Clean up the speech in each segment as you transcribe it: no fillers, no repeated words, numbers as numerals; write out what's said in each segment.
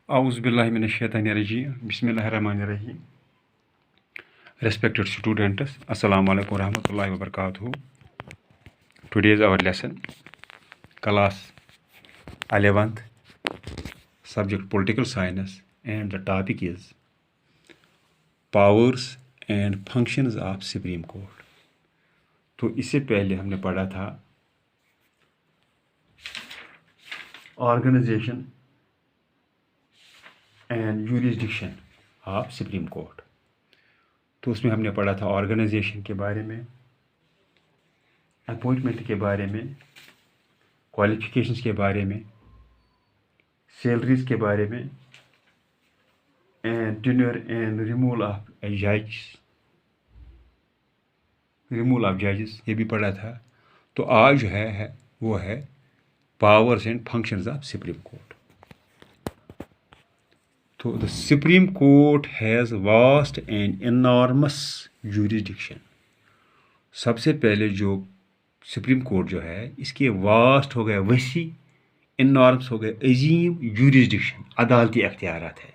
Auzubillahiminash-shaytanir-rajim. Bismillahir-rahmanir-rahim. Respected students, Assalamu alaikum warahmatullahi wabarakatuh. Today is our lesson, class 11th, subject political science, and the topic is powers and functions of Supreme Court. तो इससे पहले हमने पढ़ा था organisation and jurisdiction of supreme court. तो उसमें हमने पढ़ा था ऑर्गेनाइजेशन के बारे में, अपॉइंटमेंट के बारे में, क्वालिफिकेशंस के बारे में, सैलरीज के बारे में, and tenure and removal of जजेस ये भी पढ़ा था। तो आज जो है वो है powers and functions of supreme court. तो the supreme court has vast and enormous jurisdiction। सबसे पहले जो सुप्रीम कोर्ट जो है इसके वास्ट हो गया, वसी, इनॉर्मस हो गया, अजीम jurisdiction, अदालती अख्तियारात है।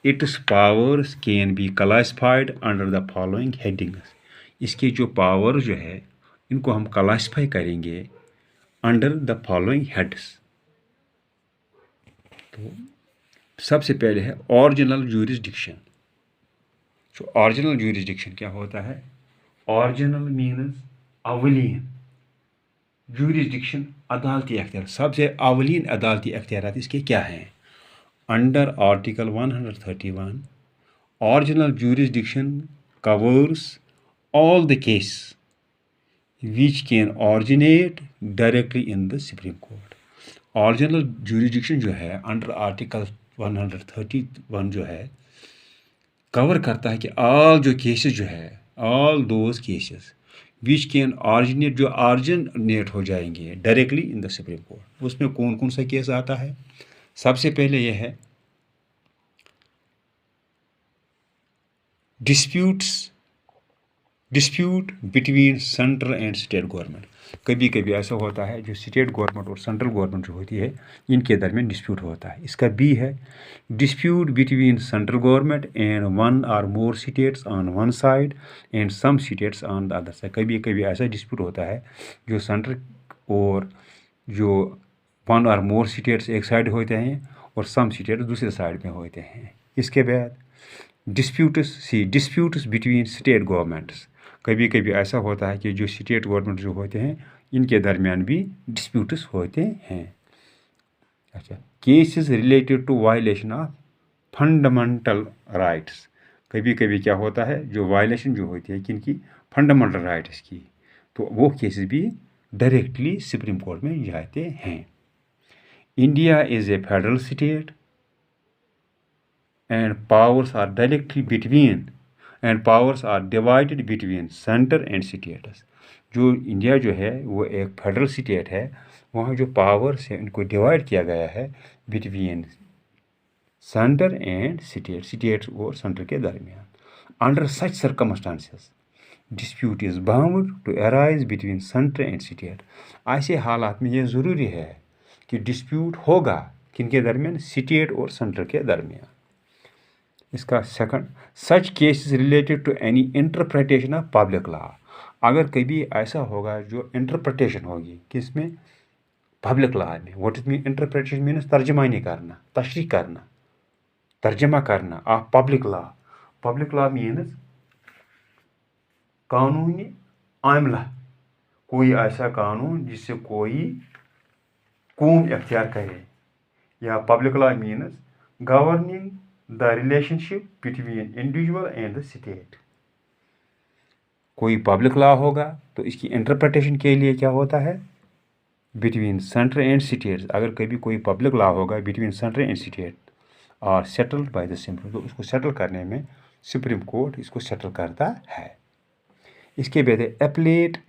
Its powers can be classified under the following headings. इसके जो पावर जो है इनको हम क्लासिफाई करेंगे अंडर द फॉलोइंग हेड्स। तो सबसे पहले है ओरिजिनल jurisdiction। जो ओरिजिनल jurisdiction क्या होता है? ओरिजिनल मीन्स अवलीन, jurisdiction अदालती अख्तियार, सबसे अवलीन अदालती अख्तियारात इसके क्या हैं? Under article 131 original jurisdiction covers all the cases which can originate directly in the Supreme Court। Original jurisdiction जो है अंडर आर्टिकल 131 जो है कवर करता है कि ऑल जो केसेस जो है, all those cases which can originate, जो ऑरिजिनेट हो जाएंगे directly in the supreme court. उसमें कौन कौन सा केस आता है? सबसे पहले यह है dispute between central and state government. कभी कभी ऐसा होता है जो स्टेट गवर्नमेंट और सेंट्रल गवर्नमेंट जो होती है इनके दरमियान डिस्प्यूट होता है। इसका बी है dispute between central government and one or more states on one side and some states on the other side. कभी कभी ऐसा डिस्प्यूट होता है जो सेंट्रल और जो वन और मोर स्टेट्स एक साइड होते हैं और सम स्टेट्स दूसरे साइड में होते हैं। इसके बाद डिस्प्यूट्स बिटवीन स्टेट गवर्नमेंट्स। कभी कभी ऐसा होता है कि जो स्टेट गवर्नमेंट जो होते हैं इनके दरमियान भी डिस्प्यूट्स होते हैं। अच्छा, cases related to violation of fundamental rights. कभी कभी क्या होता है जो वायलेशन जो होती है किनकी? फंडामेंटल राइट्स की, तो वो केसेस भी डायरेक्टली सुप्रीम कोर्ट में जाते हैं। India is a federal state and powers are divided between center and states। जो इंडिया जो है वो एक फेडरल स्टेट है, वहाँ जो पावर्स है उनको डिवाइड किया गया है बिटवीन सेंटर एंड स्टेट और सेंटर के दरमियान। Under such circumstances dispute is bound to arise between centre and state. ऐसे हालात में ये ज़रूरी है कि डिस्प्यूट होगा किनके दरमियान? स्टेट और सेंटर के दरमियान। इसका second, such cases related to any interpretation of public law. अगर कभी ऐसा होगा जो इंटरप्रिटेशन होगी किसमें? पब्लिक लॉ में। What is mean interpretation? Means तर्जमानी करना, तशरीह करना, तर्जमा करना of public law. Public law means कानूनी आमला, कोई ऐसा कानून जिससे कोई कौम इख्तियार करे, या public law means governing the relationship between individual and the state। कोई पब्लिक लॉ होगा तो इसकी इंटरप्रिटेशन के लिए क्या होता है? Between centre and state. अगर कभी कोई पब्लिक लॉ होगा बिटवीन सेंटर एंड स्टेट और सेटल्ड बाय द सुप्रीम, तो उसको सेटल करने में सुप्रीम कोर्ट इसको सेटल करता है। इसके बाद है एपलेट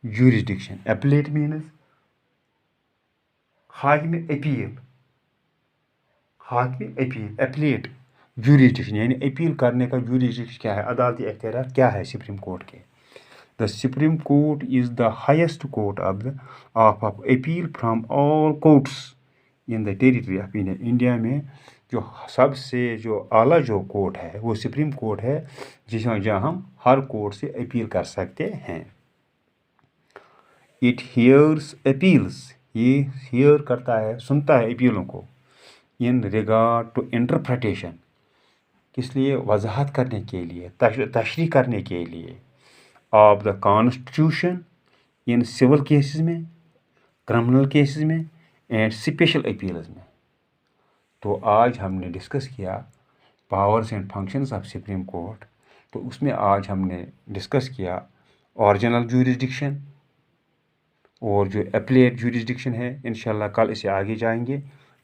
jurisdiction। एपलेट मीन्स हाकिम अपील, एपलेट jurisdiction यानी अपील करने का jurisdiction क्या है? अदालती अख्तियार क्या है सुप्रीम कोर्ट के? The supreme court is the highest court of appeal from all courts in the territory of India. India में जो सबसे जो आला जो कोर्ट है वो सुप्रीम कोर्ट है, जिसमें जहाँ हम हर कोर्ट से अपील कर सकते हैं। इट हियर्स अपील्स, ये हियर करता है, सुनता है अपीलों को। इन रिगार्ड टू इंटरप्रिटेशन, किस लिए? वजाहत करने के लिए, तशरीह करने के लिए। Of the constitution in civil cases में, क्रिमिनल केसेस में एंड स्पेशल अपील्स में। तो आज हमने डिस्कस किया powers and functions of supreme court. तो उसमें आज हमने डिस्कस किया ओरिजिनल ज्यूरिसडिक्शन और जो एप्लेट ज्यूरिसडिक्शन है। इंशाल्लाह कल इसे आगे जाएंगे।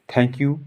Thank you.